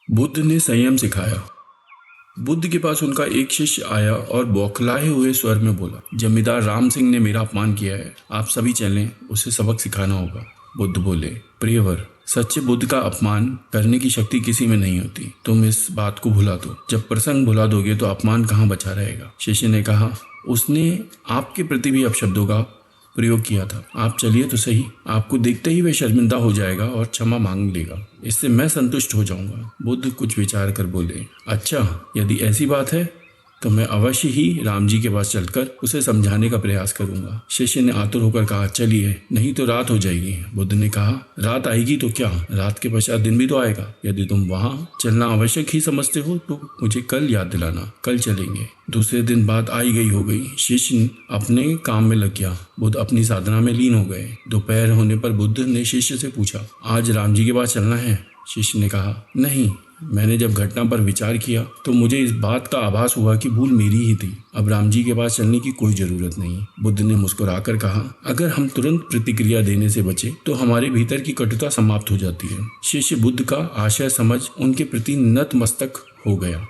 बुद्ध ने संयम सिखाया। बुद्ध के पास उनका एक शिष्य आया और बौखलाए हुए स्वर में बोला, जमींदार राम सिंह ने मेरा अपमान किया है, आप सभी चलें, उसे सबक सिखाना होगा। बुद्ध बोले, प्रियवर, सच्चे बुद्ध का अपमान करने की शक्ति किसी में नहीं होती। तुम इस बात को भुला दो। जब प्रसंग भुला दोगे तो अपमान कहाँ बचा रहेगा। शिष्य ने कहा, उसने आपके प्रति भी अपशब्दों का प्रयोग किया था। आप चलिए तो सही। आपको देखते ही वह शर्मिंदा हो जाएगा और क्षमा मांग लेगा। इससे मैं संतुष्ट हो जाऊंगा। बुद्ध कुछ विचार कर बोले, अच्छा, यदि ऐसी बात है तो मैं अवश्य ही राम जी के पास चलकर उसे समझाने का प्रयास करूंगा। शिष्य ने आतुर होकर कहा, चलिए, नहीं तो रात हो जाएगी। बुद्ध ने कहा, रात आएगी तो क्या, रात के पश्चात दिन भी तो आएगा। यदि तुम वहां चलना आवश्यक ही समझते हो तो मुझे कल याद दिलाना, कल चलेंगे। दूसरे दिन बात आई गई हो गई। शिष्य अपने काम में लग गया, बुद्ध अपनी साधना में लीन हो गए। दोपहर होने पर बुद्ध ने शिष्य से पूछा, आज राम जी के पास चलना है? शिष्य ने कहा, नहीं, मैंने जब घटना पर विचार किया तो मुझे इस बात का आभास हुआ कि भूल मेरी ही थी। अब राम जी के पास चलने की कोई जरूरत नहीं। बुद्ध ने मुस्कुराकर कहा, अगर हम तुरंत प्रतिक्रिया देने से बचे तो हमारे भीतर की कटुता समाप्त हो जाती है। शिष्य बुद्ध का आशय समझ उनके प्रति नतमस्तक हो गया।